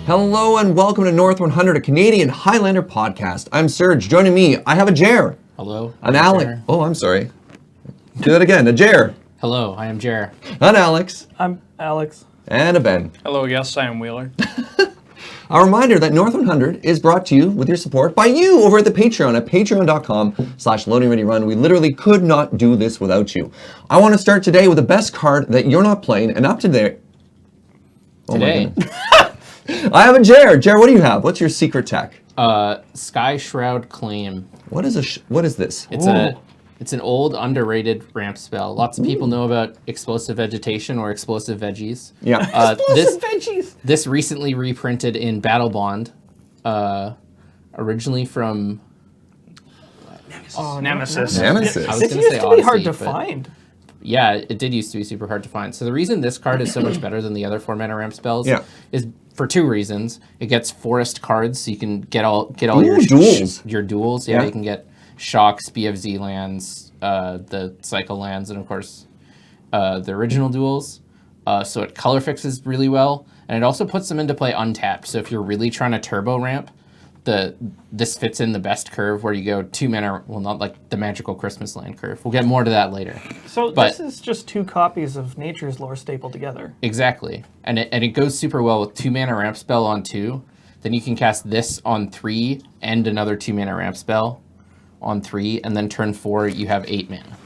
Hello and welcome to North 100, a Canadian Highlander podcast. I'm Serge. Joining me, I have a Jer. Hello. An Alex. Oh, I'm sorry. Do that again. A Jer. Hello, I am Jer. An Alex. I'm Alex. And a Ben. Hello, yes, I am Wheeler. A reminder that North 100 is brought to you with your support by you over at the Patreon at patreon.com/LoadingReadyRun. We literally could not do this without you. I want to start today with the best card that you're not playing and up to date. Today. I have a Jer. Jer, what do you have? What's your secret tech? Skyshroud Claim. What is this? It's an old underrated ramp spell. Lots of people know about explosive vegetation or explosive veggies. Yeah. Explosive veggies! This recently reprinted in Battle Bond, originally from Nemesis. Nemesis. I was It gonna used say to be hard Odyssey, to but- find. Yeah, it did used to be super hard to find. So the reason this card is so much better than the other 4-mana ramp spells is for two reasons. It gets forest cards, so you can get all your duels. Your duels. Yeah, you can get shocks, BFZ lands, the cycle lands, and of course the original duels. So it color fixes really well, and it also puts them into play untapped. So if you're really trying to turbo ramp, this fits in the best curve where you go 2 mana. Well, not like the magical Christmas land curve. We'll get more to that later. So But- this is just 2 copies of Nature's Lore stapled together. Exactly, and it goes super well with 2 mana ramp spell on 2. Then you can cast this on 3 and another 2 mana ramp spell on 3, and then turn 4 you have 8 mana.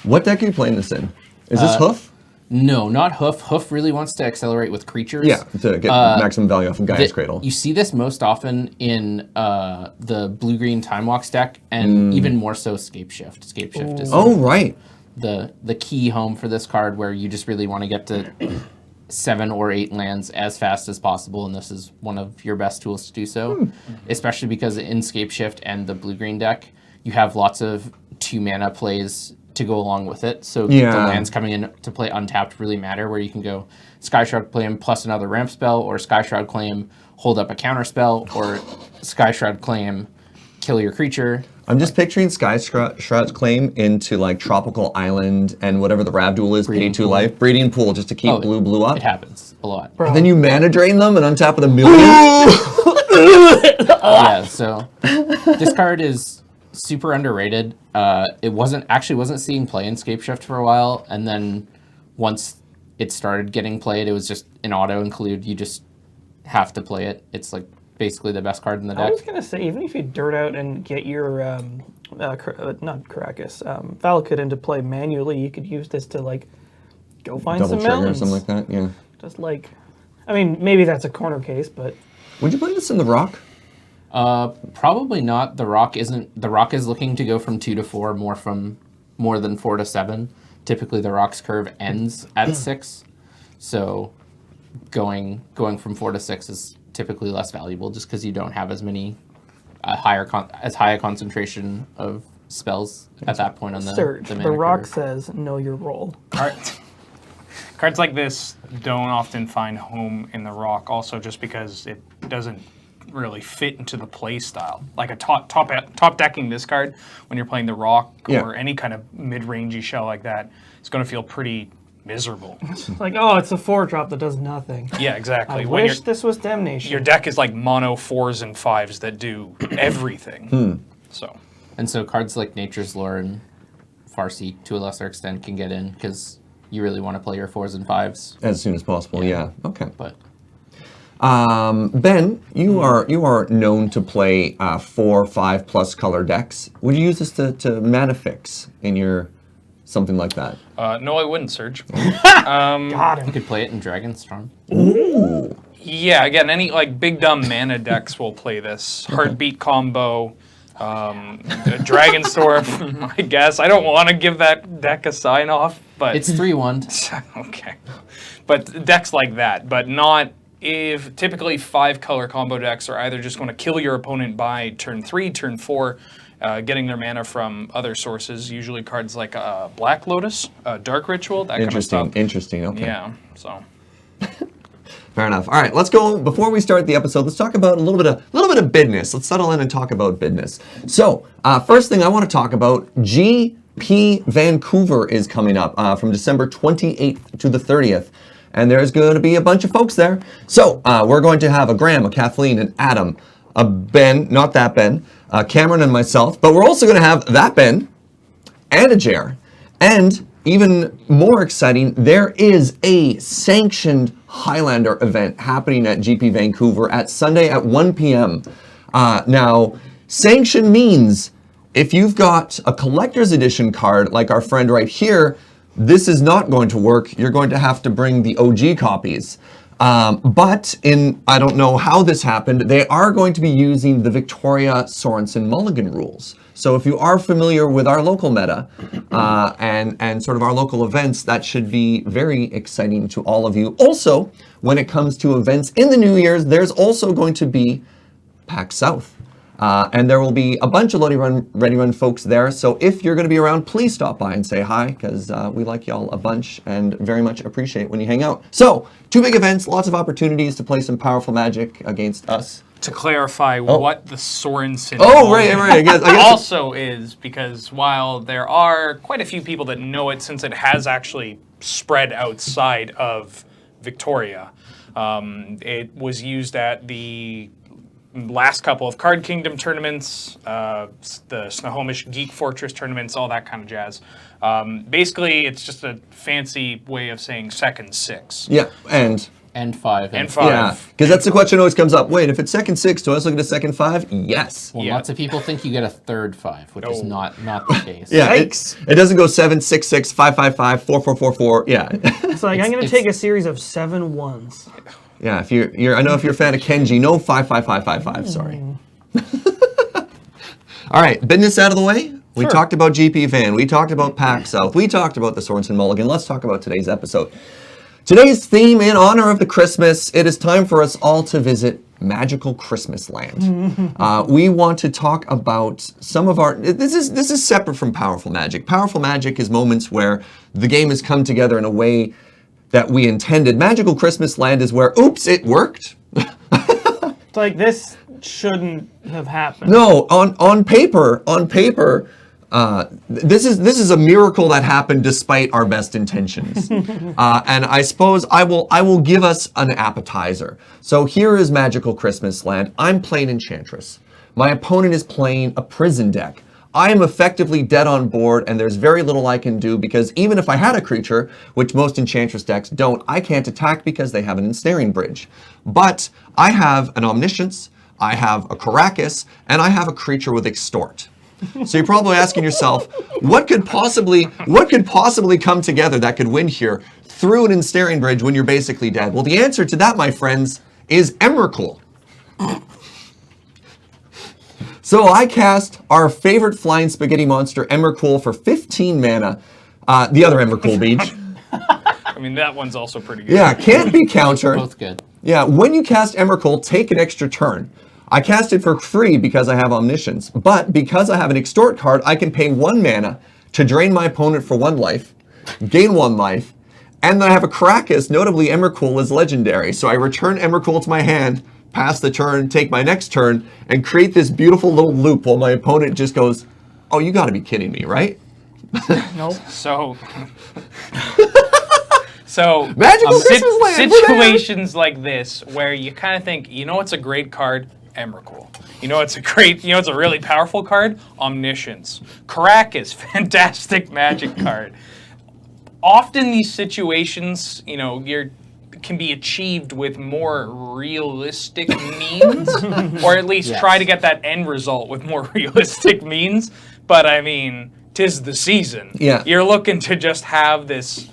What deck are you playing this in? Is this Hoof? No, not Hoof. Hoof really wants to accelerate with creatures. Yeah, to get maximum value off of Gaia's Cradle. You see this most often in the blue-green Time Walks deck, and even more so Scape Shift. Scape Shift is Oh, right. the key home for this card, where you just really want to get to 7 or 8 lands as fast as possible, and this is one of your best tools to do so, especially because in Scape Shift and the blue-green deck, you have lots of 2 mana plays to go along with it. So the lands coming in to play untapped really matter, where you can go Skyshroud Claim plus another ramp spell, or Skyshroud Claim, hold up a counter spell, or Skyshroud Claim, kill your creature. I'm just picturing Skyshroud's Claim into like Tropical Island and whatever the Ravduel is, pay 2 life. Breeding Pool just to keep blue up. It happens a lot. And then you mana drain them and untap with a million. Yeah, so this card is super underrated. It wasn't seeing play in Scape Shift for a while, and then once it started getting played, it was just an auto include. You just have to play it. It's like basically the best card in the I deck. was gonna say, even if you dirt out and get your not Caracas, Valakut into play manually, you could use this to like go find Double some trigger or mountains. something like that, yeah. Just like, I mean, maybe that's a corner case, but Would you play this in the Rock? Probably not. The Rock is looking to go from 2 to 4, more than 4 to 7. Typically the Rock's curve ends at 6. So going from 4 to 6 is typically less valuable, just because you don't have as many as high a concentration of spells at that point on the Surge. mana The Rock curve. says, know your role. Cards like this don't often find home in the Rock, also just because it doesn't really fit into the play style. Like a top decking this card when you're playing the Rock or any kind of mid-rangey shell like that, it's going to feel pretty miserable. Like, oh, it's a 4-drop that does nothing. Yeah, exactly. I When wish this was Damnation. your deck is like mono 4s and 5s that do everything. And so cards like Nature's Lore and Farseek, to a lesser extent, can get in because you really want to play your 4s and 5s. As soon as possible, yeah. Okay. But Ben, you are known to play 4, 5+ color decks. Would you use this to mana fix in your something like that? No, I wouldn't, Serge. Got you him. could play it in Dragonstorm. Ooh. Yeah, again, any like big dumb mana decks will play this. Heartbeat combo, Dragonstorm, I guess. I don't want to give that deck a sign off, but It's 3-1. okay. But decks like that, but not if typically 5 color combo decks are either just going to kill your opponent by turn 3, turn 4, getting their mana from other sources, usually cards like Black Lotus, Dark Ritual, that kind of stuff. Interesting, okay. Yeah, so. Fair enough. All right, let's go. Before we start the episode, let's talk about a little bit of business. Let's settle in and talk about business. So, first thing I want to talk about, GP Vancouver is coming up from December 28th to the 30th. and there's going to be a bunch of folks there. So we're going to have a Graham, a Kathleen, an Adam, a Ben, not that Ben, Cameron and myself, but we're also going to have that Ben and a Jer. And even more exciting, there is a sanctioned Highlander event happening at GP Vancouver at Sunday at 1 p.m. Now, sanction means if you've got a collector's edition card like our friend right here, this is not going to work. You're going to have to bring the OG copies. But I don't know how this happened, they are going to be using the Victoria Sorensen Mulligan rules. So if you are familiar with our local meta and sort of our local events, that should be very exciting to all of you. Also, when it comes to events in the New Year's, there's also going to be PAX South. And there will be a bunch of LoadingReadyRun folks there. So if you're going to be around, please stop by and say hi, because we like y'all a bunch and very much appreciate when you hang out. So, 2 big events, lots of opportunities to play some powerful Magic against us. To clarify what the Sorensen right. I guess also is, because while there are quite a few people that know it, since it has actually spread outside of Victoria, it was used at the last couple of Card Kingdom tournaments, the Snohomish Geek Fortress tournaments, all that kind of jazz. Basically, it's just a fancy way of saying second six. Yeah, and 5. Yeah, because that's the question always comes up. Wait, if it's second 6, do I also get a second 5? Yes. Well, lots of people think you get a third 5, which is not the case. Yeah, it doesn't go 7, 6, 6, 5, 5, 5, 4, 4, 4, 4. Yeah. It's like, I'm going to take a series of 7 1s. Yeah, if you're I know if you're a fan of Kenji, no 5, 5, 5, 5, 5. Sorry. All right, business out of the way. We talked about GP Van. We talked about PAX South. We talked about the Sorensen Mulligan. Let's talk about today's episode. Today's theme, in honor of the Christmas, it is time for us all to visit magical Christmas land. We want to talk about some of our. This is separate from Powerful Magic. Powerful Magic is moments where the game has come together in a way that we intended. Magical Christmas Land is where, oops, it worked. It's like, this shouldn't have happened. No, on paper, this is a miracle that happened despite our best intentions. And I suppose I will give us an appetizer. So here is Magical Christmas Land. I'm playing Enchantress. My opponent is playing a prison deck. I am effectively dead on board, and there's very little I can do, because even if I had a creature, which most Enchantress decks don't, I can't attack because they have an Ensnaring Bridge. But I have an Omniscience, I have a Kruphix, and I have a creature with Extort. So you're probably asking yourself, what could possibly come together that could win here through an Ensnaring Bridge when you're basically dead? Well, the answer to that, my friends, is Emrakul. So I cast our favorite flying spaghetti monster, Emrakul, for 15 mana. The other Emrakul beach. I mean, that one's also pretty good. Yeah, can't be countered. Both good. Yeah, when you cast Emrakul, take an extra turn. I cast it for free because I have Omniscience, but because I have an Extort card, I can pay 1 mana to drain my opponent for 1 life, gain 1 life, and then I have a Kruphix. Notably, Emrakul is legendary, so I return Emrakul to my hand, pass the turn, take my next turn, and create this beautiful little loop while my opponent just goes, oh, you gotta be kidding me, right? Nope. So Magical Christmas Land, situations like this where you kind of think, you know what's a great card? Emrakul. You know it's a really powerful card? Omniscience. Kruphix, fantastic magic card. Often these situations, can be achieved with more realistic means, or at least try to get that end result with more realistic means. But I mean, 'tis the season. Yeah. You're looking to just have this,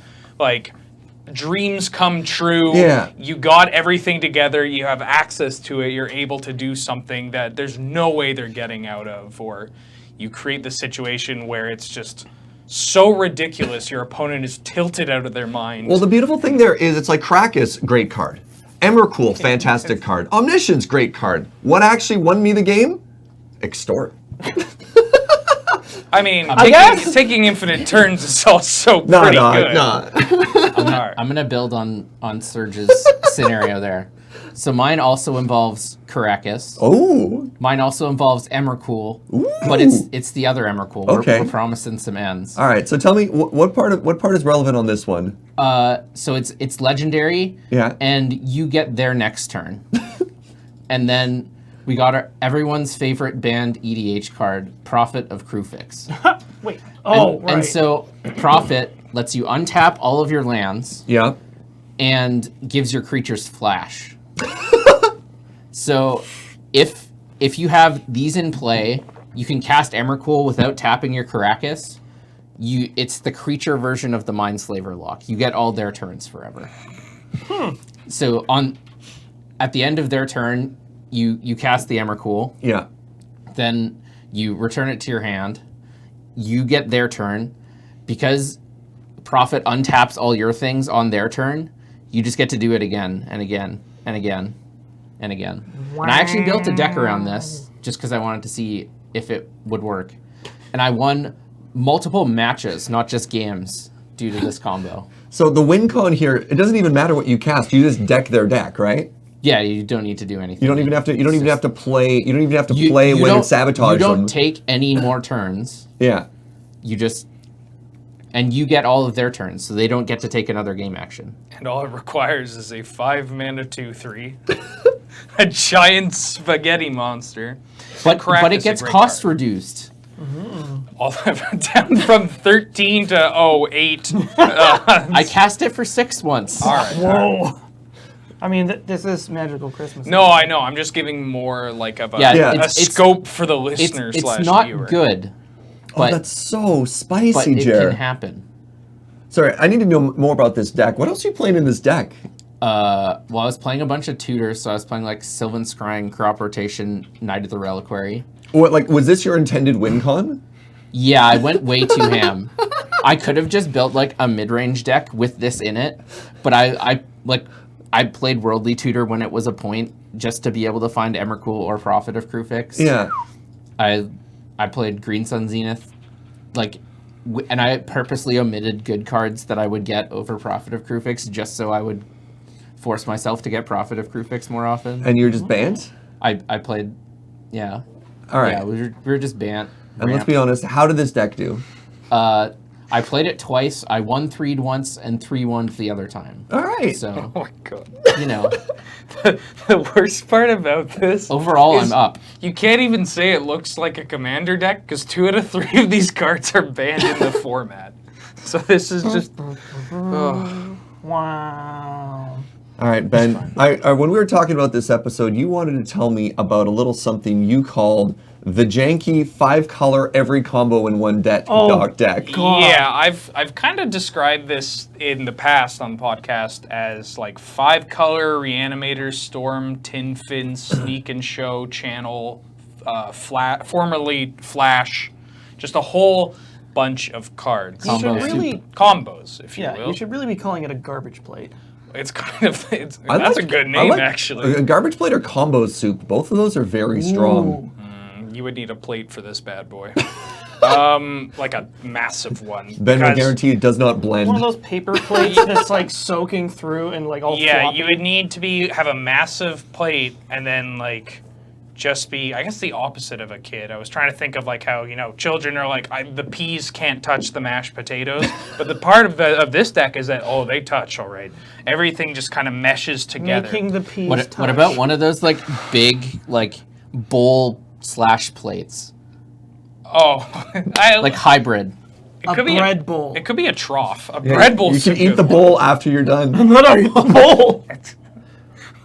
dreams come true. Yeah. You got everything together. You have access to it. You're able to do something that there's no way they're getting out of. Or you create the situation where it's just so ridiculous your opponent is tilted out of their mind. Well, the beautiful thing there is it's like Kruphix, great card. Emrakul, fantastic card. Omniscience, great card. What actually won me the game? Extort. I mean, taking infinite turns is also pretty good. I'm gonna build on Serge's scenario there. So mine also involves Kruphix. Oh. Mine also involves Emrakul, Ooh. but it's the other Emrakul. Okay. We're promising some ends. All right. So tell me what part is relevant on this one? So it's legendary. Yeah. And you get their next turn. And then we got everyone's favorite banned EDH card, Prophet of Kruphix. Wait. Oh, right. And so Prophet lets you untap all of your lands. Yeah. And gives your creatures flash. So if you have these in play, you can cast Emrakul without tapping your Kruphix. It's the creature version of the Mindslaver lock. You get all their turns forever. So at the end of their turn, you cast the Emrakul. Yeah. Then you return it to your hand. You get their turn. Because Prophet untaps all your things on their turn, you just get to do it again and again and again and again. Wow. And I actually built a deck around this just because I wanted to see if it would work. And I won multiple matches, not just games, due to this combo. So the win con here, it doesn't even matter what you cast. You just deck their deck, right? Yeah, you don't need to do anything. You don't even have to. You don't even have to play. You don't even have to play when it's sabotage. You don't them. take any more turns. Yeah. You just. And you get all of their turns, so they don't get to take another game action. And all it requires is a 5-mana 2/3, a giant spaghetti monster. But it gets cost reduced. All down from 13 to 8. I cast it for 6 once. All right. Whoa. I mean, this is Magical Christmas. No, I know. I'm just giving more like of a, a scope for the listener it's slash not viewer. Good. But, that's so spicy, but it Jer. can happen. Sorry, I need to know more about this deck. What else are you playing in this deck? Well, I was playing a bunch of tutors, so I was playing like Sylvan Scrying, Crop Rotation, Knight of the Reliquary. What, like, was this your intended win con? Yeah, I went way too ham. I could have just built like a mid-range deck with this in it, but I played Worldly Tutor when it was a point just to be able to find Emrakul or Prophet of Kruphix. Yeah. I played Green Sun Zenith, and I purposely omitted good cards that I would get over Prophet of Kruphix just so I would force myself to get Prophet of Kruphix more often. And you're just banned? I played, yeah. All right. Yeah, we were just banned. And let's be honest, how did this deck do? I played it twice. I won 3'd once and 3-1'd the other time. All right. So, Oh my god. you know. The worst part about this Overall, is I'm up. You can't even say it looks like a commander deck because 2 out of 3 of these cards are banned in the format. So this is just... Wow. All right, Ben. When we were talking about this episode, you wanted to tell me about a little something you called the janky 5-color every combo in one deck deck. God. Yeah, I've kind of described this in the past on the podcast as like 5-color Reanimator, Storm, Tinfin, Sneak and Show, Channel, formerly Flash, just a whole bunch of cards. Combos, if you will. Yeah, you should really be calling it a garbage plate. It's kind of that's a good name actually. A garbage plate or combo soup. Both of those are very strong. You would need a plate for this bad boy. Like a massive one. Ben will guarantee it does not blend. One of those paper plates that's like soaking through and like all floppy. You would need to have a massive plate and then like just be, I guess, the opposite of a kid. I was trying to think of like how, children are like, the peas can't touch the mashed potatoes. But the part of this deck is that, they touch, all right. Everything just kind of meshes together. Making the peas touch. What about one of those like big like bowl/plates? Like hybrid. A bread bowl. It could be a trough. A bread bowl. You can eat the bowl after you're done. What are you, a bowl?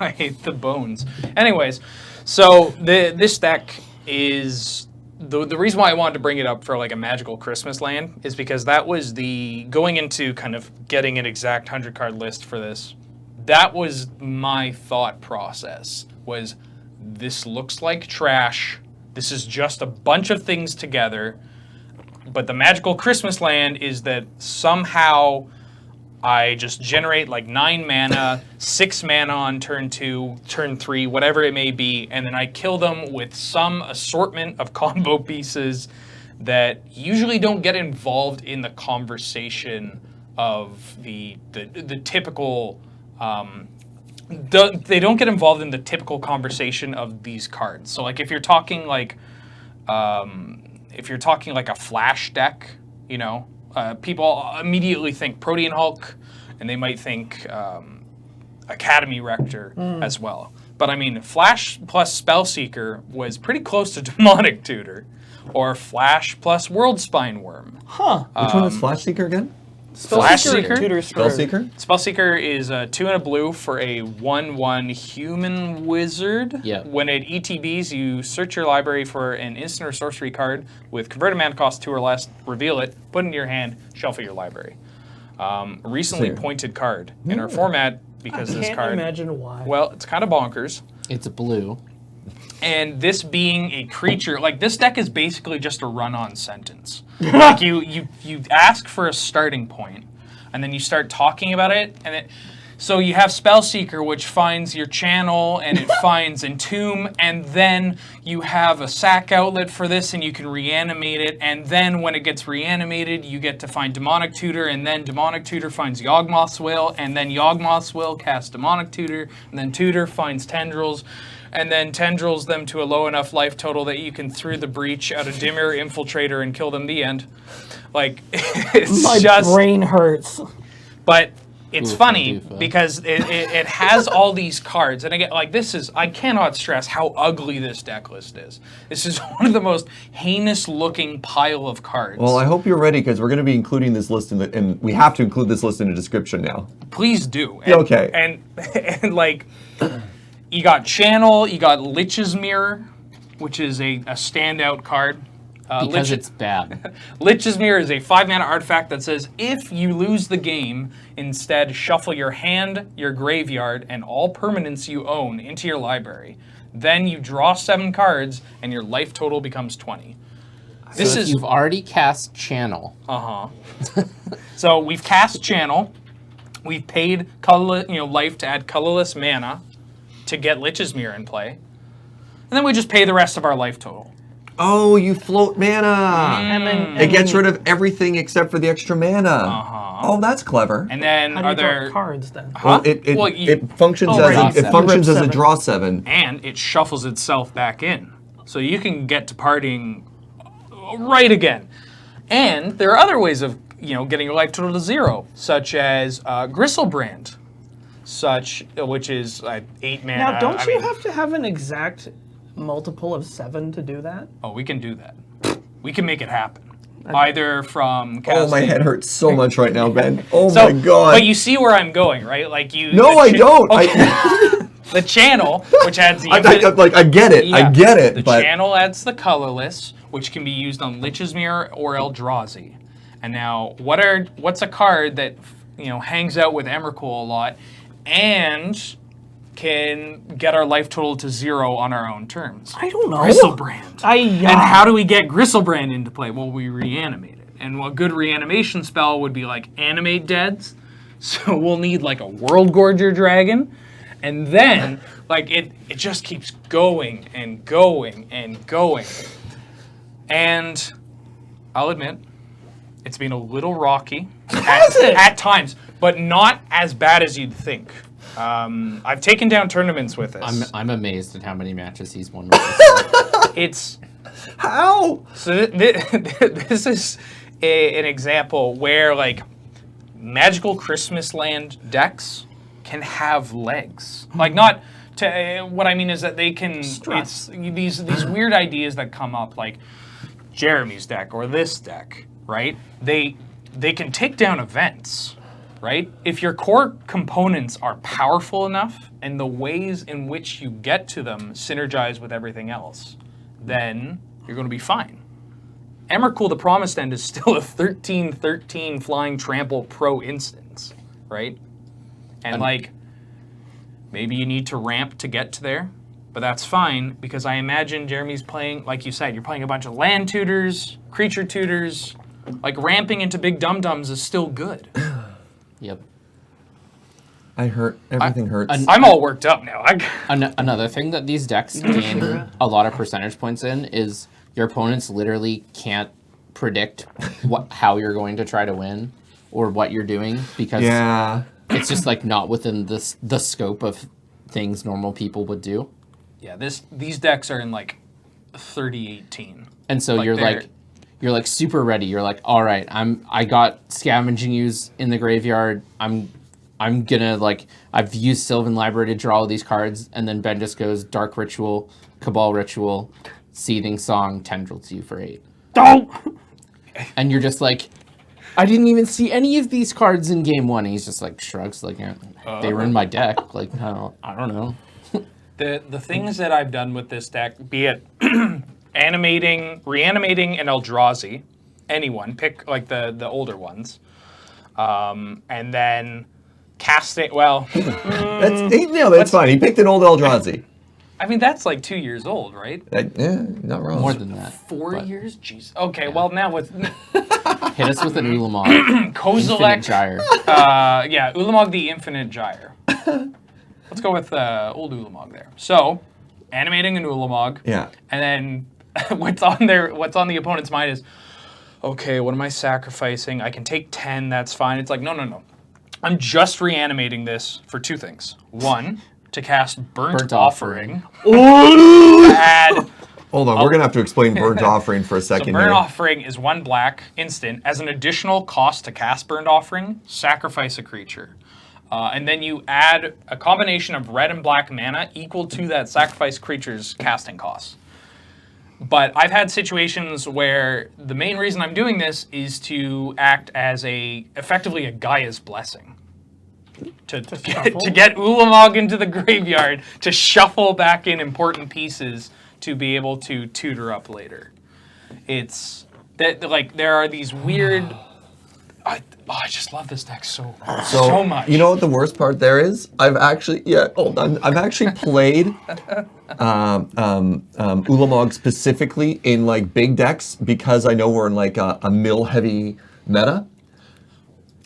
I hate the bones. Anyways, so this deck is the reason why I wanted to bring it up for like a magical Christmas land is because that was going into kind of getting an exact 100-card list for this. That was my thought process. Was this looks like trash. This is just a bunch of things together. But the magical Christmas land is that somehow I just generate like 9 mana, 6 mana on turn 2, turn 3, whatever it may be, and then I kill them with some assortment of combo pieces that usually don't get involved in the conversation of the typical they don't get involved in the typical conversation of these cards. So like if you're talking like a flash deck, you know, people immediately think Protean Hulk, and they might think Academy Rector as well. But I mean, Flash plus Spellseeker was pretty close to Demonic Tutor, or Flash plus World Spine Worm. Huh. Which one is Flash Seeker again? Flash Seeker? Tutors for Spellseeker? Spellseeker is 2 and a blue for a 1/1 human wizard. Yeah. When it ETBs, you search your library for an instant or sorcery card with converted mana cost 2 or less, reveal it, put it in your hand, shuffle your library. Recently Clear. pointed card in our format because this Can't card. imagine why. Well, it's kind of bonkers. It's blue. And this being a creature, like this deck is basically just a run-on sentence. Like you ask for a starting point, and then you start talking about it, and so you have Spellseeker, which finds your channel, and it finds Entomb, and then you have a sack outlet for this, and you can reanimate it, and then when it gets reanimated, you get to find Demonic Tutor, and then Demonic Tutor finds Yawgmoth's Will, and then Yawgmoth's Will casts Demonic Tutor, and then Tutor finds Tendrils, and then Tendrils them to a low enough life total that you can through the breach out a Dimir Infiltrator and kill them the end. Like, it's My just... brain hurts. But it's Oofa funny doofa. because it has all these cards. And again, like this is, I cannot stress how ugly this deck list is. This is one of the most heinous looking pile of cards. Well, I hope you're ready because we're going to be including this list and we have to include this list in the description now. Please do. Yeah, okay. And like, you got Channel, you got Lich's Mirror, which is a standout card. Because it's bad. Lich's Mirror is a 5-mana artifact that says, if you lose the game, instead shuffle your hand, your graveyard, and all permanents you own into your library. Then you draw 7 cards, and your life total becomes 20. This So if is you've already cast Channel. So we've cast Channel, we've paid colorless, life to add colorless mana to get Lich's Mirror in play, and then we just pay the rest of our life total. Oh, you float mana. And then It gets rid of everything except for the extra mana. Oh, that's clever. And then how do are you draw there cards then? Well, it functions as right. it functions as a Seven. draw 7. and it shuffles itself back in. So you can get to partying right again. And there are other ways of, getting your life total to 0, such as Gristlebrand, which is 8 mana. Now, don't you have to have an exact multiple of 7 to do that? Oh, we can do that. We can make it happen. Either from Oh, casting... my head hurts so much right now, Ben. Oh So, my god. But you see where I'm going, right? Like you. No, I don't. Okay. The channel, which adds the I get it. I get it. The but channel adds the colorless, which can be used on Lich's Mirror or Eldrazi. And now, what's a card that hangs out with Emrakul a lot and can get our life total to 0 on our own terms? I don't know. Gristlebrand. And And how do we get Gristlebrand into play? Well, we reanimate it. And a good reanimation spell would be like Animate Deads. So we'll need like a World Gorger Dragon. And then, it just keeps going and going and going. And I'll admit, it's been a little rocky at times, but not as bad as you'd think. I've taken down tournaments with this. I'm amazed at how many matches he's won with this. It's how? so this is an example where magical Christmas land decks can have legs. Not to what I mean is that they can. Stress. It's these weird ideas that come up like Jeremy's deck or this deck, right? They can take down events. Right? If your core components are powerful enough and the ways in which you get to them synergize with everything else, then you're going to be fine. Emrakul the Promised End is still a 13/13 flying trample pro instance, right? And maybe you need to ramp to get to there, but that's fine because I imagine Jeremy's playing, like you said, you're playing a bunch of land tutors, creature tutors, ramping into big dum-dums is still good. Yep. I hurt. Everything hurts. I'm all worked up now. Another thing that these decks gain a lot of percentage points in is your opponents literally can't predict how you're going to try to win or what you're doing because yeah. it's just not within the scope of things normal people would do. Yeah, these decks are in like 3018. And so you're like super ready. You're like, all right, I got Scavenging Ooze in the graveyard. I'm gonna like, I've used Sylvan Library to draw all these cards, and then Ben just goes Dark Ritual, Cabal Ritual, Seething Song, Tendrils you for 8. Don't. And you're just like, I didn't even see any of these cards in game 1. And he's just like shrugs, like, they were in my deck. Like, I don't know. The things that I've done with this deck, be it reanimating an Eldrazi, anyone, pick like the older ones, and then casting. Well, that's fine. He picked an old Eldrazi. I mean that's like 2 years old, right? Yeah, not wrong. More than that. 4 years? Jeez. Okay, well now with Hit us with an Ulamog. Kozilek, Gyre. yeah, Ulamog the Infinite Gyre. Let's go with old Ulamog there. So, animating an Ulamog. Yeah. And then what's on the opponent's mind is, okay, what am I sacrificing? I can take 10, that's fine. It's like, no. I'm just reanimating this for 2 things. 1, to cast Burnt Offering. Add... Hold on, we're gonna have to explain Burnt Offering for a second. So Burnt here. Offering is 1 black instant. As an additional cost to cast Burnt Offering, sacrifice a creature. And then you add a combination of red and black mana equal to that sacrifice creature's casting cost. But I've had situations where the main reason I'm doing this is to act as effectively a Gaia's Blessing. To get Ulamog into the graveyard, to shuffle back in important pieces to be able to tutor up later. It's that like there are these weird. I just love this deck so much. You know what the worst part there is? I've actually played Ulamog specifically in like big decks because I know we're in like a mill heavy meta.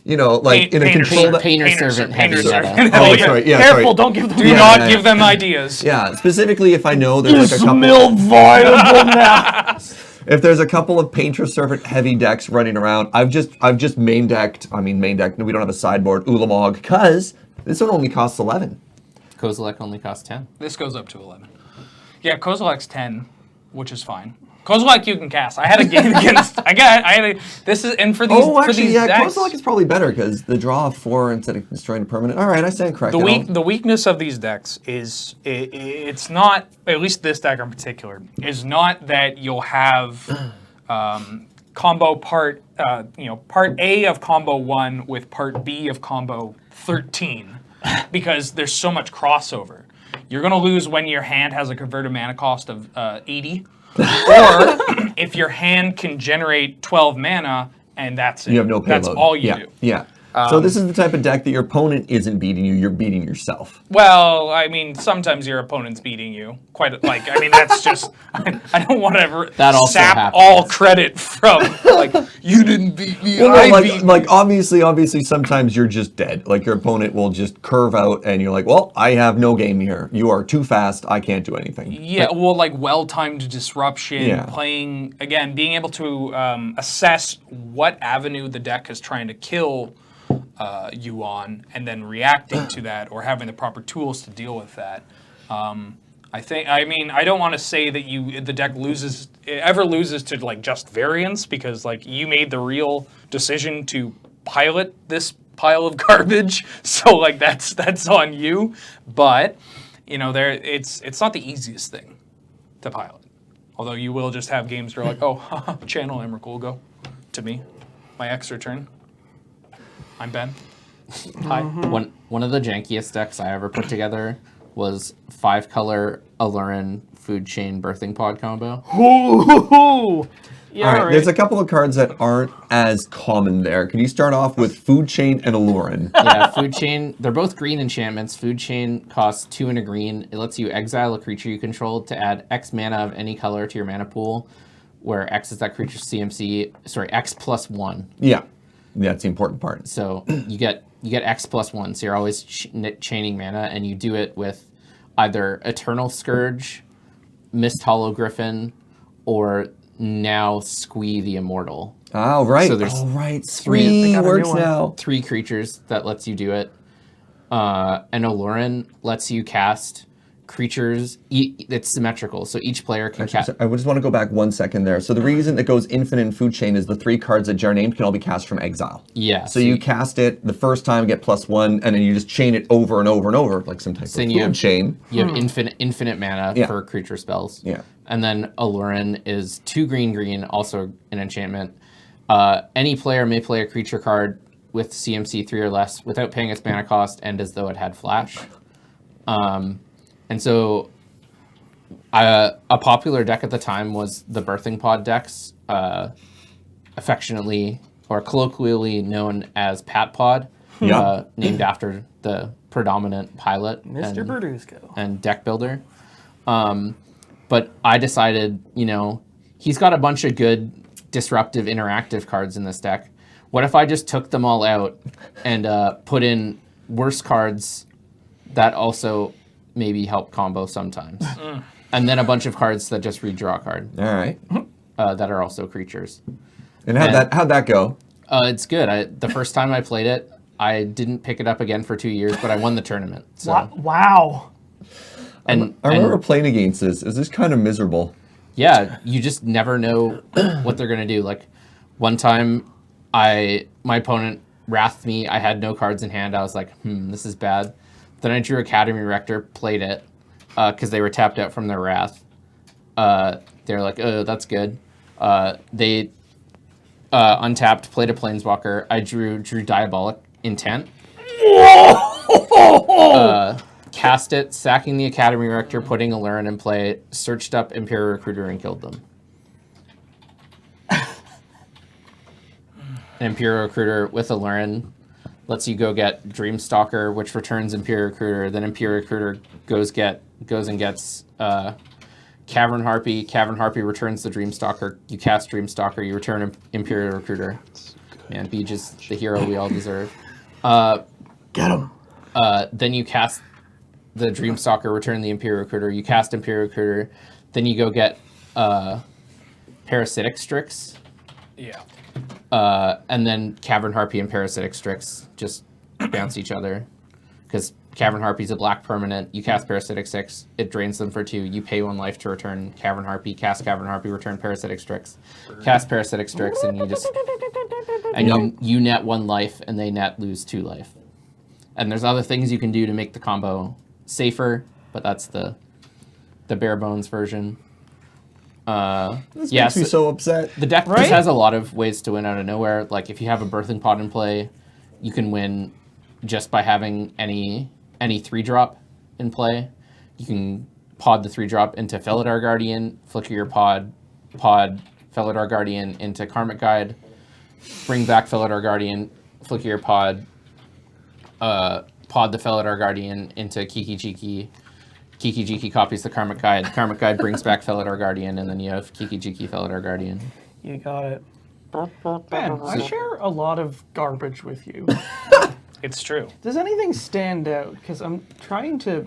You know, like in a control Painter Servant heavy meta. Oh, sorry. Yeah, Careful! sorry. Don't give them. Do not give them ideas. Yeah, specifically if I know there's like a couple. Mill viable now. If there's a couple of Painter Servant heavy decks running around, I've just main decked. We don't have a sideboard Ulamog because this one only costs 11. Kozilek only costs 10. This goes up to 11. Yeah, Kozilek's 10, which is fine. Kozilek you can cast. I had a game against. This is and for these. Oh, actually, yeah, decks, Kozilek is probably better because the draw of 4 instead of destroying a permanent. All right, I stand corrected. The weakness of these decks is it's not, at least this deck in particular, is not that you'll have combo part A of combo 1 with part B of combo 13 because there's so much crossover. You're gonna lose when your hand has a converted mana cost of 80. Or if your hand can generate 12 mana and that's it. You have no payload. That's all you do. Yeah. So this is the type of deck that your opponent isn't beating you, you're beating yourself. Well, I mean, sometimes your opponent's beating you. That's just, I don't want to sap happens. all credit from, like, you didn't beat me, Obviously, sometimes you're just dead. Like, your opponent will just curve out, and you're like, well, I have no game here. You are too fast, I can't do anything. Yeah, well-timed disruption, playing, again, being able to assess what avenue the deck is trying to kill you on, and then reacting to that, or having the proper tools to deal with that. I don't want to say that the deck ever loses to like just variance, because like you made the real decision to pilot this pile of garbage, so like that's on you. But you know, it's not the easiest thing to pilot. Although you will just have games where like, oh, channel Emrakul, go to me, my extra turn. I'm Ben. Hi. One of the jankiest decks I ever put together was 5-color Alluring Food Chain Birthing Pod combo. Ooh. Yeah, all right, there's a couple of cards that aren't as common there. Can you start off with Food Chain and Alluring? Yeah, Food Chain, they're both green enchantments. Food Chain costs 2 and a green. It lets you exile a creature you control to add X mana of any color to your mana pool, where X is that creature's CMC. Sorry, X plus 1. Yeah, that's the important part. So you get X plus 1, so you're always chaining mana, and you do it with either Eternal Scourge, Mist Hollow Griffin, or now Squee the Immortal. Oh, right. So there's Squee works now. 3 creatures that lets you do it. And Alluring lets you cast creatures. It's symmetrical, so each player can cast. I just want to go back 1 second there. So the reason it goes infinite in food chain is the 3 cards that Jar named can all be cast from exile. Yeah. So you cast it the first time, get +1, and then you just chain it over and over and over, like some type of food chain. You have infinite mana for creature spells. Yeah. And then Alluring is 2 green, also an enchantment. Any player may play a creature card with CMC 3 or less without paying its mana cost and as though it had flash. And so a popular deck at the time was the Birthing Pod decks, affectionately or colloquially known as Pat Pod, named after the predominant pilot Mr. Berduzco and deck builder. But I decided, he's got a bunch of good disruptive interactive cards in this deck. What if I just took them all out and put in worse cards that also maybe help combo sometimes? And then a bunch of cards that just redraw a card. All right. That are also creatures. And how'd that go? It's good. The first time I played it, I didn't pick it up again for 2 years, but I won the tournament. So. Wow. And I remember playing against this. It was just kind of miserable. Yeah, you just never know what they're gonna do. Like one time, my opponent wrathed me. I had no cards in hand. I was like, this is bad. Then I drew Academy Rector, played it, because they were tapped out from their wrath. They're like, oh, that's good. They untapped, played a Planeswalker. I drew Diabolic Intent. Cast it, sacking the Academy Rector, putting Alluring in play, searched up Imperial Recruiter and killed them. Imperial Recruiter with Alluring lets you go get Dreamstalker, which returns Imperial Recruiter. Then Imperial Recruiter goes and gets Cavern Harpy. Cavern Harpy returns the Dreamstalker. You cast Dreamstalker. You return Imperial Recruiter. Man, Beej is the hero we all deserve. Get him. Then you cast the Dreamstalker, return the Imperial Recruiter. You cast Imperial Recruiter. Then you go get Parasitic Strix. Yeah. And then Cavern Harpy and Parasitic Strix just bounce each other. Because Cavern Harpy's a black permanent. You cast Parasitic Strix, it drains them for 2. You pay 1 life to return Cavern Harpy. Cast Cavern Harpy, return Parasitic Strix. Cast Parasitic Strix, and you just... And you net 1 life, and they net lose 2 life. And there's other things you can do to make the combo safer, but that's the bare bones version. This makes me so upset. The deck just has a lot of ways to win out of nowhere. Like if you have a Birthing Pod in play, you can win just by having any 3-drop in play. You can pod the 3-drop into Felidar Guardian, flicker your pod Felidar Guardian into Karmic Guide, bring back Felidar Guardian, flicker your pod the Felidar Guardian into Kiki Jiki. Kiki Jiki copies the Karmic Guide. Karmic Guide brings back Felidar Guardian, and then you have Kiki Jiki Felidar Guardian. You got it. Man, I share a lot of garbage with you. It's true. Does anything stand out? Because I'm trying to,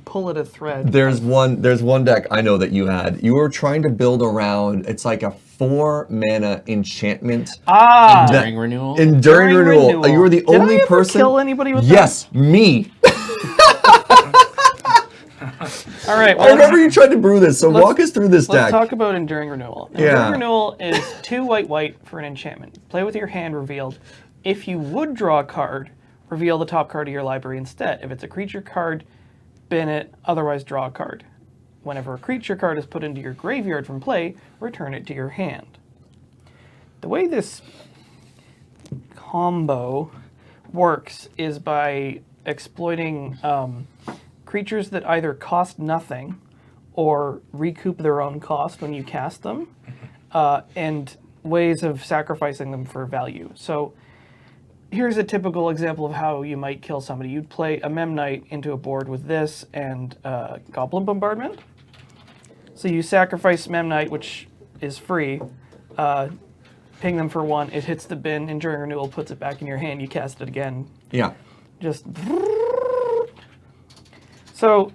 pull at a thread. There's one deck I know that you had. You were trying to build around, it's like a 4-mana enchantment. Enduring Renewal? Enduring Renewal. You were the only Did I ever person. kill anybody with Yes, me. All right. I remember you tried to brew this, so walk us through this Let's deck. talk about Enduring Renewal. Yeah. Enduring Renewal is 2 white for an enchantment. Play with your hand revealed. If you would draw a card, reveal the top card of your library instead. If it's a creature card, bin it, otherwise draw a card. Whenever a creature card is put into your graveyard from play, return it to your hand. The way this combo works is by exploiting creatures that either cost nothing or recoup their own cost when you cast them, and ways of sacrificing them for value. So here's a typical example of how you might kill somebody. You'd play a Mem Knight into a board with this and Goblin Bombardment. So you sacrifice Mem Knight, which is free, ping them for 1, it hits the bin, Enduring Renewal puts it back in your hand, you cast it again. Yeah. Just... So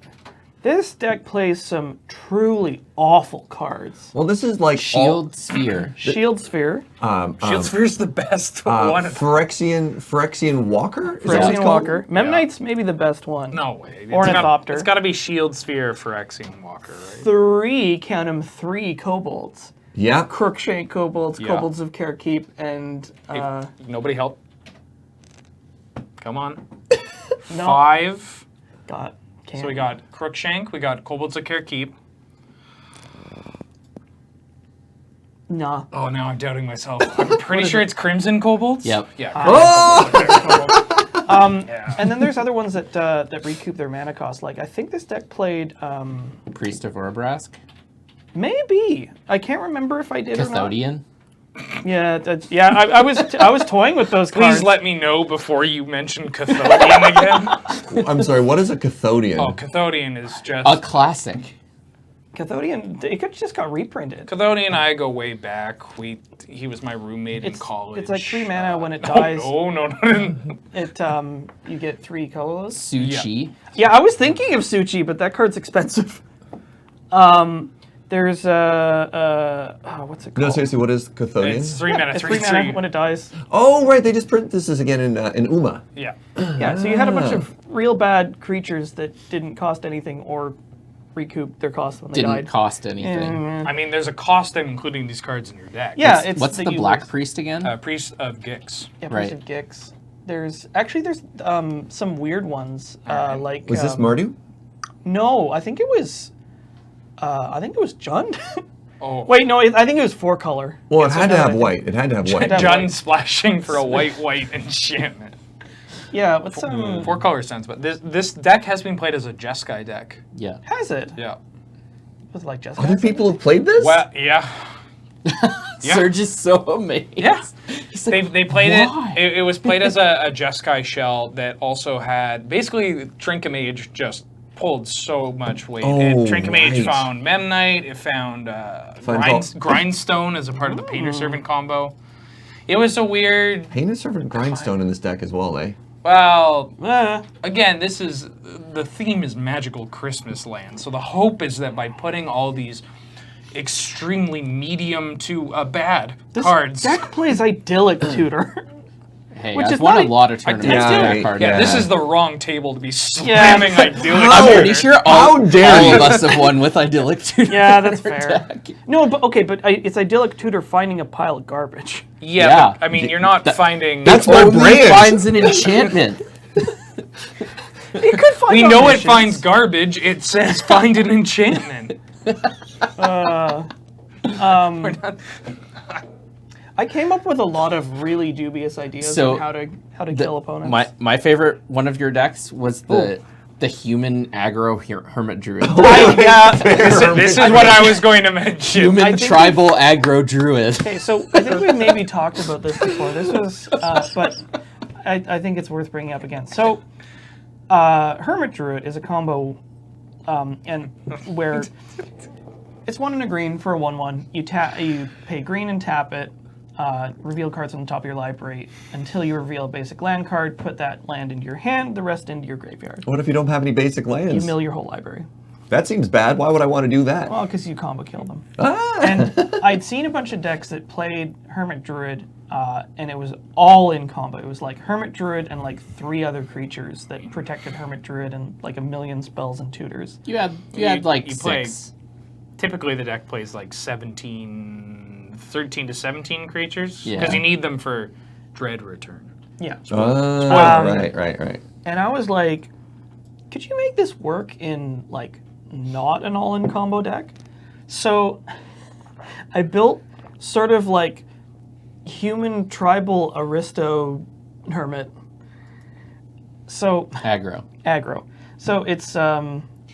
This deck plays some truly awful cards. Well, this is like Shield Sphere. Shield Sphere. Shield Sphere's the best one. Phyrexian Walker? Is that what it's Phyrexian called? Walker. Memnite's maybe the best one. No way. Ornithopter. It's got to be Shield Sphere for Phyrexian Walker, right? 3, count them, 3 kobolds. Yeah. Crookshank kobolds, Yeah. kobolds of Carekeep, and Nobody help. Come on. no, 5. got So we got Crookshank, we got Kobolds of Carekeep. Nah. Oh, now I'm doubting myself. I'm pretty sure it's Crimson Kobolds. Yep. Yeah. Yeah. And then there's other ones that that recoup their mana cost. Like I think this deck played Priest of Urbrask. maybe I can't remember if I did or not. Cathodian. Yeah, I was toying with those cards. Please let me know before you mention Cathodian again. I'm sorry, what is a Cathodian? Oh, Cathodian is just... A classic. Cathodian, it just got reprinted. Cathodian and I go way back. He was my roommate in college. It's like 3 mana when it dies. No. It you get 3 colors. Suchi. Yeah, I was thinking of Suchi, but that card's expensive. There's what's it called? No, seriously, what is Cathodian? It's 3 mana, It's 3, 3 mana 3. when it dies. Oh, right, they just print this again in Uma. Yeah. Yeah, so you had a bunch of real bad creatures that didn't cost anything or recoup their cost when they Didn't died. cost anything. I mean, there's a cost in including these cards in your deck. Yeah, it's What's that the you Black lose. Priest again? Priest of Gix. Yeah, Right. Priest of Gix. There's some weird ones like. Was this Mardu? No, I think it was Jund. Oh. Wait, no, I think it was 4 color. Well, it had to have another white. It had to have white. have Jund white. splashing for a white enchantment. Yeah, what's 4 color sense, but this deck has been played as a Jeskai deck. Yeah. has it? Yeah. Was it like just Other people have played this? Well, yeah. Yeah. Serge is so amazed. Yeah. He's like, They played why? it was played as a Jeskai shell that also had basically Trincamage just pulled so much weight. Oh, Trincamage right. found Memnite, it found Grindstone as a part of the Painter Servant combo. It was a weird, Painted Servant Grindstone in this deck as well, eh? well, again, the theme is magical Christmas land. So the hope is that by putting all these extremely medium to bad This cards. deck plays Idyllic Tutor. Hey, Which I've is won a not- lot of tournaments Yeah, with that right, card. Yeah, yeah. this is the wrong table to be slamming Idyllic. I'm pretty sure all dare you. of us have won with Idyllic Tutor. Yeah, that's in our fair. deck. No, but okay, but it's Idyllic Tutor finding a pile of garbage. Yeah, Yeah. but, I mean, you're not finding... That's my Only brand. finds an enchantment. It could find we know it omniscience. finds garbage. It says find an enchantment. I came up with a lot of really dubious ideas So, on how to kill opponents. My favorite one of your decks was the human aggro Hermit Druid. yeah. This is what I was going to mention. Human I think tribal aggro druid. Okay, so I think we maybe talked about this before. This was, but I think it's worth bringing up again. So, Hermit Druid is a combo, and where it's 1 and a green for a 1/1. You pay green and tap it. Reveal cards on the top of your library until you reveal a basic land card. Put that land into your hand, the rest into your graveyard. What if you don't have any basic You lands? mill your whole library. That seems bad. Why would I want to do that? Well, because you combo kill them. Ah! And I'd seen a bunch of decks that played Hermit Druid, and it was all in combo. It was like Hermit Druid and like 3 other creatures that protected Hermit Druid and like a million spells and tutors. You had like you play- 6. Typically, the deck plays like 13 to 17 creatures. Yeah. Because you need them for Dread Return. Yeah. Right. And I was like, could you make this work in like not an all-in combo deck? So I built sort of like human tribal Aristo Hermit. So Aggro. So it's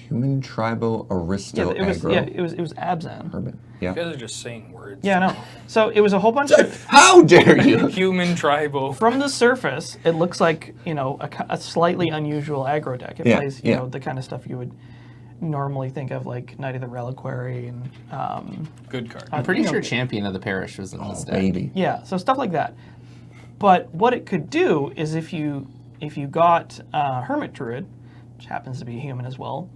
Human tribal aristo it was aggro. it was Abzan. Hermit. You Yeah. guys are just saying words. Yeah, I know. So it was a whole bunch of How dare you? Human tribal. from the surface. It looks like a slightly unusual aggro deck. It Yeah, plays yeah. the kind of stuff you would normally think of, like Knight of the Reliquary and Good card. I'm pretty sure Champion of the Parish was in this deck. Baby. yeah, so stuff like that. But what it could do is if you got Hermit Druid, which happens to be a human as well,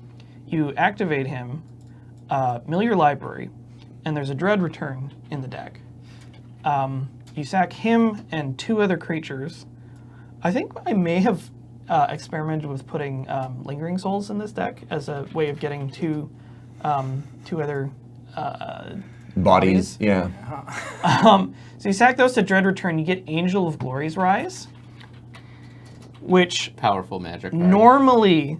you activate him, mill your library, and there's a Dread Return in the deck. You sack him and 2 other creatures. I think I may have experimented with putting Lingering Souls in this deck as a way of getting two other Bodies, yeah. So you sack those to Dread Return, you get Angel of Glory's Rise, which Powerful magic card. normally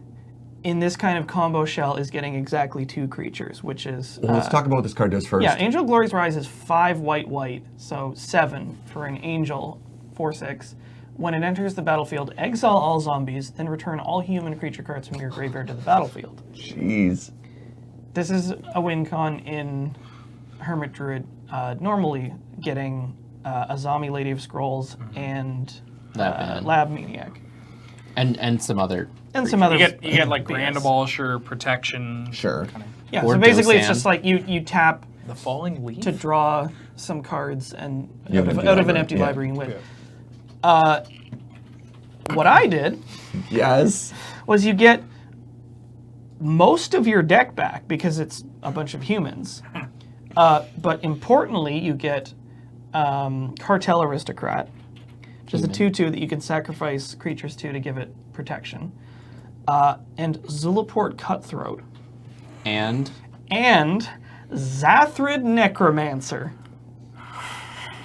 in this kind of combo shell is getting exactly 2 creatures, which is... Well, let's talk about what this card does first. Yeah, Angel of Glory's Rise is 5 white, so 7 for an Angel, 4/6. When it enters the battlefield, exile all zombies, then return all human creature cards from your graveyard to the battlefield. Jeez. This is a win con in Hermit Druid, normally getting a zombie Lady of Scrolls and Lab Maniac. And some other... And some other... You get like BS. Grand Abolisher, Protection. Sure. Yeah, Or so basically it's Dosan. just like you tap The Falling Leaf? to draw some cards and You have an empty out of an library, empty yeah. library and win. What I did Yes. was you get most of your deck back because it's a bunch of humans. But importantly, you get Cartel Aristocrat, which is a 2/2 that you can sacrifice creatures to give it protection. And Zulaport Cutthroat. And Zathrid Necromancer.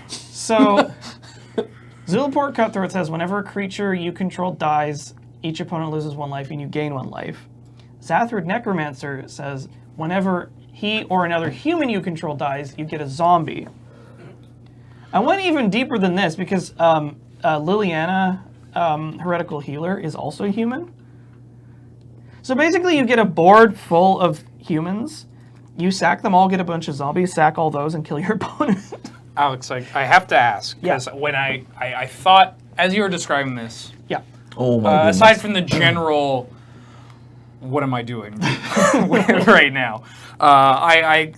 So, Zulaport Cutthroat says whenever a creature you control dies, each opponent loses 1 life and you gain 1 life. Zathrid Necromancer says whenever he or another human you control dies, you get a zombie. I went even deeper than this because Liliana, Heretical Healer, is also human. So basically you get a board full of humans, you sack them all, get a bunch of zombies, sack all those, and kill your opponent. Alex, I have to ask, because when I thought, as you were describing this, Yeah. Oh my goodness. aside from the general, what am I doing right now? I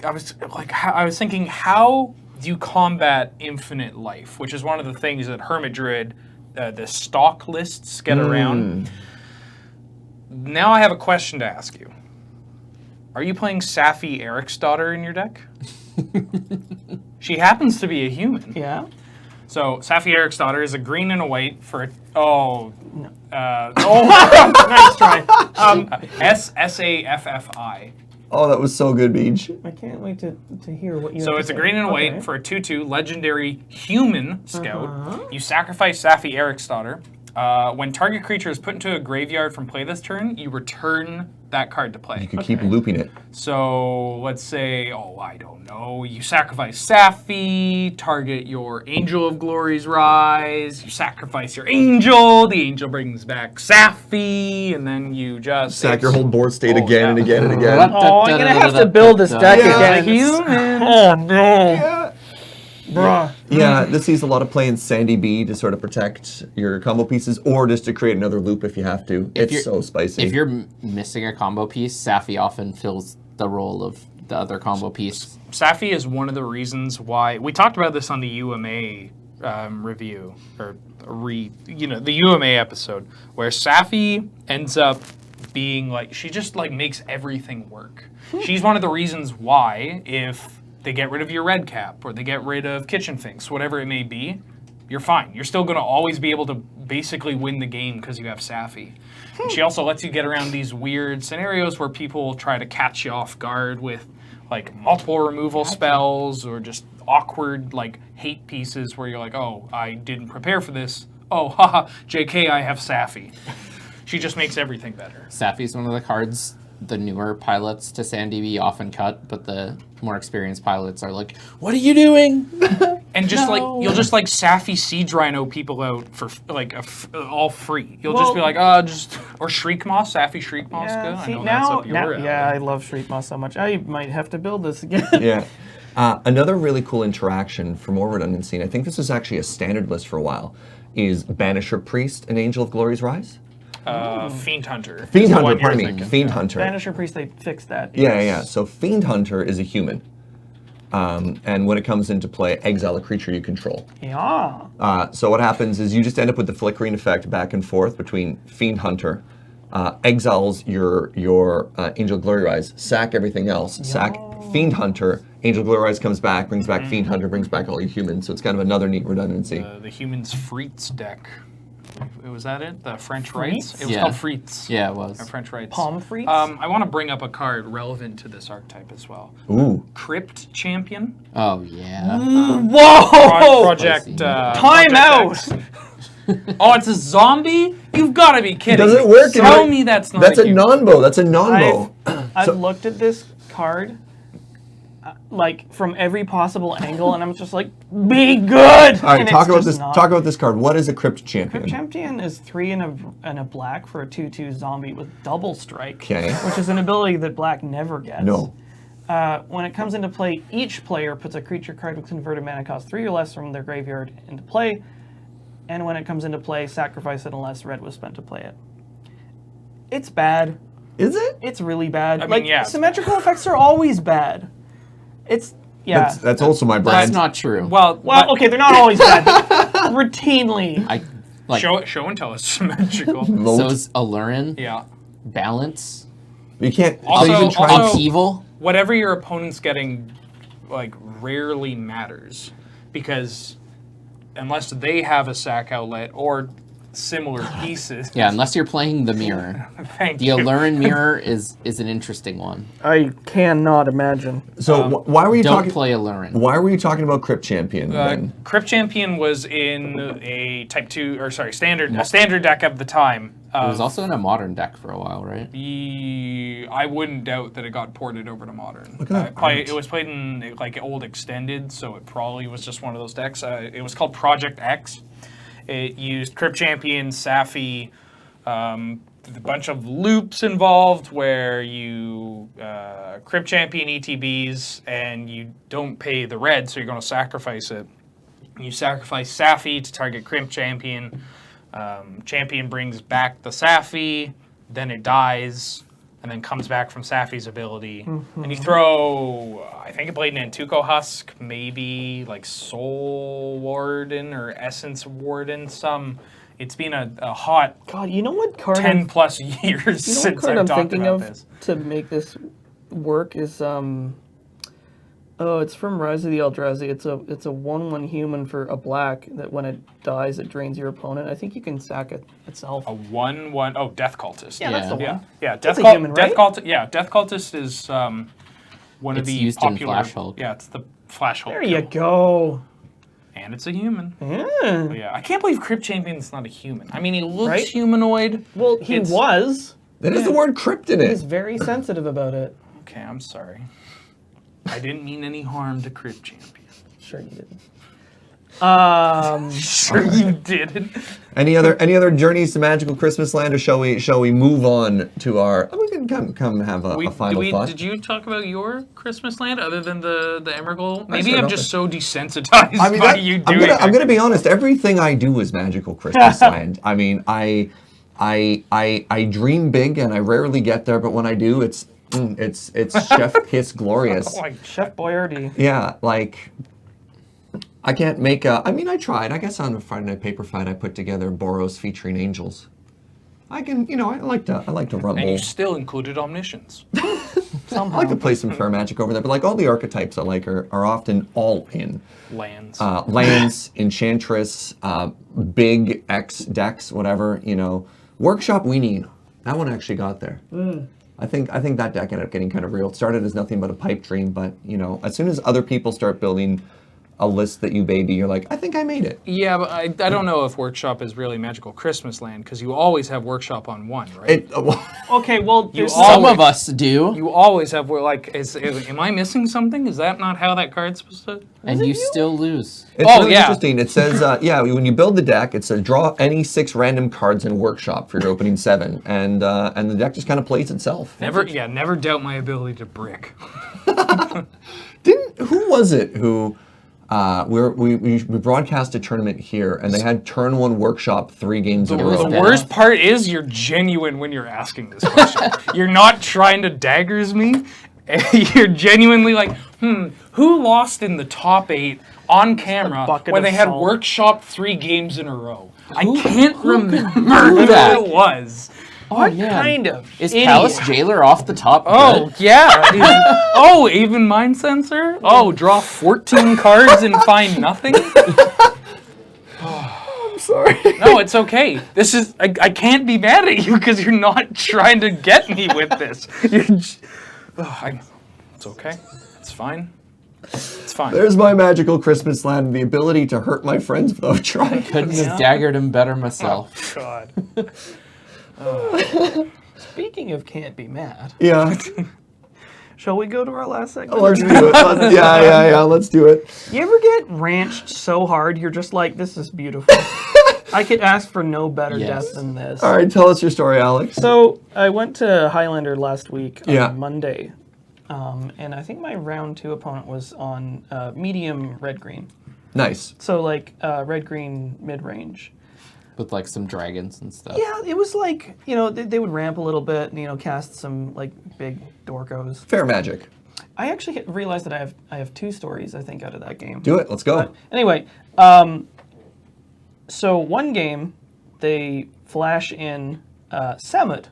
was thinking, how do you combat infinite life, which is one of the things that Hermit Druid, the stock lists get around. Now I have a question to ask you. Are you playing Safi Eric's daughter in your deck? She happens to be a human. Yeah. So Safi Eric's daughter is a green and a white for Nice try. SAFFI. Oh, that was so good, Beach. I can't wait to hear what you So have it's to a say. green and a white Okay. for a 2/2 legendary human scout. You sacrifice Safi Eric's daughter. When target creature is put into a graveyard from play this turn, you return that card to play. You could keep looping it. So let's say, I don't know, you sacrifice Safi, target your Angel of Glory's Rise, you sacrifice your Angel, the Angel brings back Safi, and then you just... Sack your whole board state again and yeah. again and again. Oh, I'm gonna have to build this deck Yeah. again. Oh no. Bruh. Yeah, this sees a lot of play in Sandy B to sort of protect your combo pieces, or just to create another loop if you have to. It's so spicy. If you're missing a combo piece, Safi often fills the role of the other combo piece. Safi is one of the reasons why... We talked about this on the UMA review, or the UMA episode, where Safi ends up being like... She just makes everything work. She's one of the reasons why, if they get rid of your red cap, or they get rid of Kitchen Finks, whatever it may be, you're fine. You're still going to always be able to basically win the game because you have Safi. And she also lets you get around these weird scenarios where people try to catch you off guard with multiple removal spells, or just awkward hate pieces where you're like, oh, I didn't prepare for this. Oh, haha, JK, I have Safi. She just makes everything better. Safi's one of the cards the newer pilots to SandDB often cut, but the more experienced pilots are like, what are you doing? And just you'll just Safi Siege Rhino people out for all free. You'll just be like, or Shriek Moss, Safi Shriek Moss. Yeah, good. see, I know that's up your alley. yeah, I love Shriek Moss so much. I might have to build this again. Yeah. Another really cool interaction for more redundancy, and I think this is actually a standard list for a while, is Banisher Priest and Angel of Glory's Rise. Fiend Hunter. Fiend is the Hunter, one you're pardon me. thinking. Fiend Hunter. Banisher Priest, they fixed that. Yeah. So Fiend Hunter is a human. And when it comes into play, exile a creature you control. Yeah. So what happens is you just end up with the flickering effect back and forth between Fiend Hunter exiles your Angel Glory Rise, sack everything else, sack Fiend Hunter, Angel Glory Rise comes back, brings back Fiend Hunter, brings back all your humans. So it's kind of another neat redundancy. The humans Frites deck. Was that it? The French Rites? It was Yeah. called Frites. Yeah, it was. French Rites. Palm Frites? I want to bring up a card relevant to this archetype as well. Ooh. Crypt Champion. Oh, yeah. Whoa! Project. Spicy. Time Project out! X. Oh, it's a zombie? You've got to be kidding. Does it work? Tell me that's not That's a human. non-bow. That's a non-bow. I've looked at this card like from every possible angle, and I'm just like, be good. All right, And talk it's about just this. not. Talk about this card. What is a Crypt Champion? Crypt Champion is 3 and a black for a 2/2 zombie with double strike, Okay. which is an ability that black never gets. No. When it comes into play, each player puts a creature card with converted mana cost 3 or less from their graveyard into play, and when it comes into play, sacrifice it unless red was spent to play it. It's bad. Is it? It's really bad. I mean, yeah. Symmetrical effects are always bad. It's, yeah. That's also my brand. That's not true. Well, Well, okay, they're not always bad, but routinely. I like show and tell is symmetrical. so is Alluring, Yeah. balance, You can't. Also- so you can try. also- upheaval. Whatever your opponent's getting, like, rarely matters. Because unless they have a sack outlet or similar pieces. Yeah, unless you're playing the mirror. Thank The you. Alluring mirror is an interesting one. I cannot imagine. so why were you Don't talking? play Alluring. Why were you talking about Crypt Champion then? Crypt Champion was in a Type 2, or sorry, a standard deck of the time. It was also in a modern deck for a while, right? I wouldn't doubt that it got ported over to Modern. Look at that art. It was played in like old Extended, so it probably was just one of those decks. It was called Project X. It used Crypt Champion, Safi, a bunch of loops involved where you Crypt Champion ETBs and you don't pay the red, so you're going to sacrifice it. You sacrifice Safi to target Crypt Champion. Champion brings back the Safi, then it dies, and then comes back from Safi's ability. And you throw, I think it played in Antuco Husk, maybe like Soul Warden or Essence Warden. It's been a hot God, you know what card 10 I'm, plus years you know what since card I've I'm talked thinking about of this. to make this work is it's from Rise of the Eldrazi. It's a 1/1 human for a black that when it dies it drains your opponent. I think you can sack it itself. A 1/1, oh, Death Cultist. Yeah, that's the Yeah. one. Yeah, That's a human, right? Death Cultist is one of It's the used in popular. Flash Hulk. Yeah, it's the Flash Hulk. There you go. And it's a human. Yeah. Yeah, I can't believe Crypt Champion's not a human. I mean, he looks Right? humanoid. Well, he It's- was. That is the word Crypt in He's it. very sensitive about it. Okay, I'm sorry. I didn't mean any harm to Crypt Champion. Sure you didn't. Sure you didn't. Any other journeys to magical Christmas land, or shall we move on to our? We can come have a final thought. Did you talk about your Christmas land other than the Emrakul? Maybe said I'm nothing. just so desensitized I mean, by that- you I'm doing gonna it. be honest. Everything I do is magical Christmas land. I mean, I dream big, and I rarely get there. But when I do, it's Chef Kiss glorious. Oh my Chef Boyardee. Yeah, like I can't make a. I mean, I tried. I guess on a Friday Night Paper Fight, I put together Boros featuring angels. I can, I like to rumble. And you still included Omniscience. I like to play some fair magic over there, but like all the archetypes I like are often all in. Lands. Lands, Enchantress, big X decks, whatever, Workshop Weenie, that one actually got there. I think that deck ended up getting kind of real. It started as nothing but a pipe dream, but, as soon as other people start building a list that you baby, you're like, I think I made it. Yeah, but I don't know if Workshop is really magical Christmas land, because you always have Workshop on one, right? Okay, well, You there's Some of us do, You always have, am I missing something? Is that not how that card's supposed to? and you still lose. It's Oh, really yeah. interesting. It says, when you build the deck, it says draw any 6 random cards in Workshop for your opening 7, and the deck just kind of plays itself. Never doubt my ability to brick. Who was it who we broadcast a tournament here, and they had turn 1 Workshop 3 games in a row. The worst part is you're genuine when you're asking this question. You're not trying to daggers me. You're genuinely like, who lost in the top 8 on camera bucket when of they had salt. Workshop 3 games in a row? I Who- can't who could remember do who that? it was. Oh, man. kind of Is idiot? Callous Jailer off the top? Oh, good? yeah. Oh, even Mind Sensor? Oh, draw 14 cards and find nothing? I'm sorry. No, it's okay. This is... I can't be mad at you because you're not trying to get me with this. It's okay. It's fine. It's fine. There's my magical Christmas land, the ability to hurt my friends without trying. Couldn't have daggered him better myself. God. Speaking of can't be mad, Yeah. shall we go to our last segment? Let's do it. Yeah. Let's do it. You ever get ranched so hard you're just like, this is beautiful. I could ask for no better Yes. death than this. All right, tell us your story, Alex. So I went to Highlander last week on Yeah. Monday, and I think my round 2 opponent was on medium red-green. Nice. So like red-green mid-range. With like some dragons and stuff. Yeah, it was like, they would ramp a little bit and, cast some like big dorkos. Fair magic. I actually realized that I have 2 stories, I think, out of that game. Do it. Let's go. But anyway, so one game, they flash in Samut.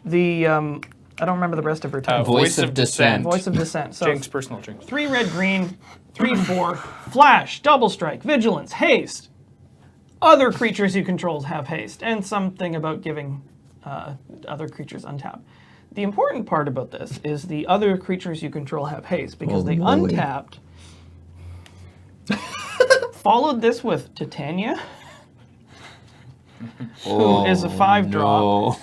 The, I don't remember the rest of her title. Voice of Dissent. Voice of Dissent. So Jinx, personal jinx. 3 red, green, 3/4, flash, double strike, vigilance, haste. Other creatures you control have haste, and something about giving other creatures untap. The important part about this is the other creatures you control have haste, because they moly. untapped, followed this with Titania, who is a 5-drop.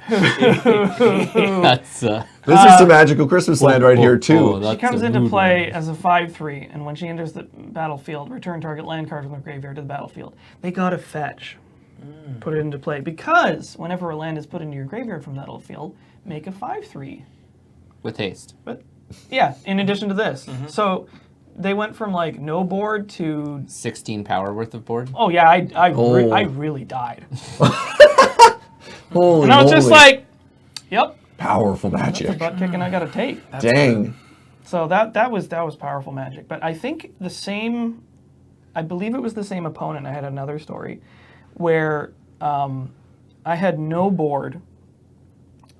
That's This is some magical Christmas land right here, too. She comes into play as a 5/3, and when she enters the battlefield, return target land card from the graveyard to the battlefield. They gotta fetch. Put it into play. Because whenever a land is put into your graveyard from the battlefield, make a 5/3. with haste. But yeah, in addition to this. So they went from like no board to 16 power worth of board. oh yeah, I really died. Holy And I was just moly. like, yep, Powerful that's a magic. butt kicking I gotta take. Dang. So that was powerful magic. But I think I believe it was the same opponent. I had another story where I had no board,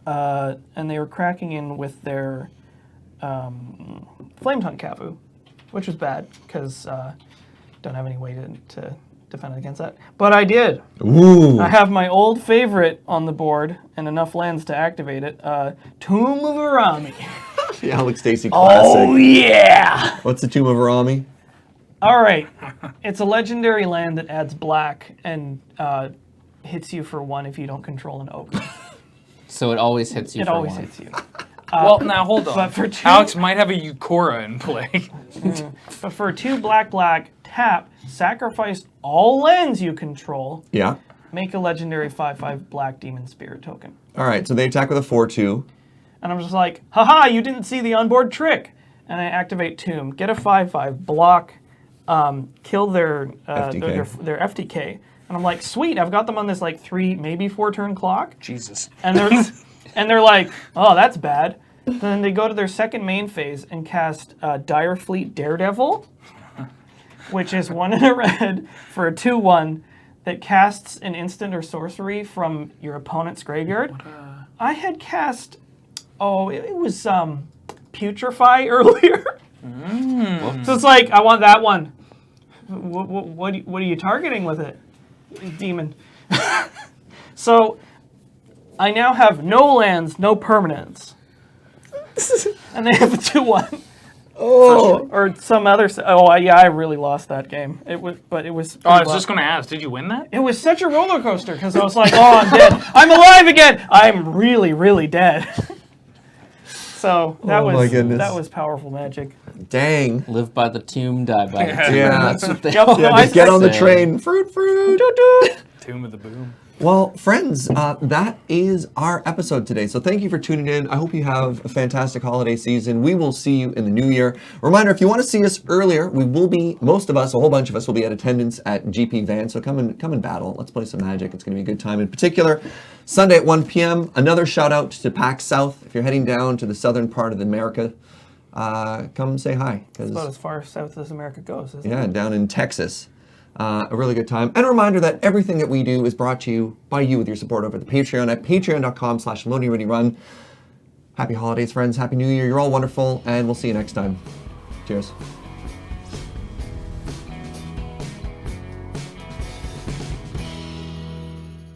and they were cracking in with their Flame Tongue Kavu, which was bad because don't have any way to defend against that. But I did. Ooh. I have my old favorite on the board and enough lands to activate it. Tomb of Urami. The Alex Steacy classic. Oh yeah! What's the Tomb of Urami? All right, it's a legendary land that adds black and hits you for 1 if you don't control an ogre. So it always hits you It for always 1. hits you. Well, now hold on. but for 2 Alex might have a Ukora in play. But for 2 black, tap, sacrifice all lands you control, Yeah. make a legendary 5/5 black demon spirit token. All right, so they attack with a 4/2. And I'm just like, haha, you didn't see the onboard trick. And I activate Tomb, get a 5/5, block, kill their FTK. their FTK. And I'm like, sweet, I've got them on this like 3, maybe 4 turn clock. Jesus. And they're like, oh, that's bad. Then they go to their second main phase and cast Dire Fleet Daredevil, which is 1 in a red for a 2/1 that casts an instant or sorcery from your opponent's graveyard. I had cast, it was Putrefy earlier. So it's like, I want that one. What are you targeting with it, demon? So I now have no lands, no permanents. And they have a 2/1. Oh. Or some other. I really lost that game. It was. I was just going to ask, did you win that? It was such a roller coaster because I was like, oh, I'm dead. I'm alive again. I'm really, really dead. So that my goodness. that was powerful magic. Dang. Live by the tomb, die by the tomb. Yeah. That's what they Yep. always No, Yeah, I just get on the say. train. Fruit. Tomb of the Boom. Well, friends, that is our episode today. So thank you for tuning in. I hope you have a fantastic holiday season. We will see you in the new year. Reminder, if you want to see us earlier, we will be, most of us, a whole bunch of us will be at attendance at GP Van. So come and battle. Let's play some Magic. It's going to be a good time. In particular, Sunday at 1 p.m. Another shout out to PAX South. If you're heading down to the southern part of America, come say hi. That's about as far south as America goes, isn't Yeah, it? down in Texas. A really good time. And a reminder that everything that we do is brought to you by you with your support over the Patreon at patreon.com/LoadingReadyRun. Happy holidays, friends. Happy New Year. You're all wonderful, and we'll see you next time. Cheers.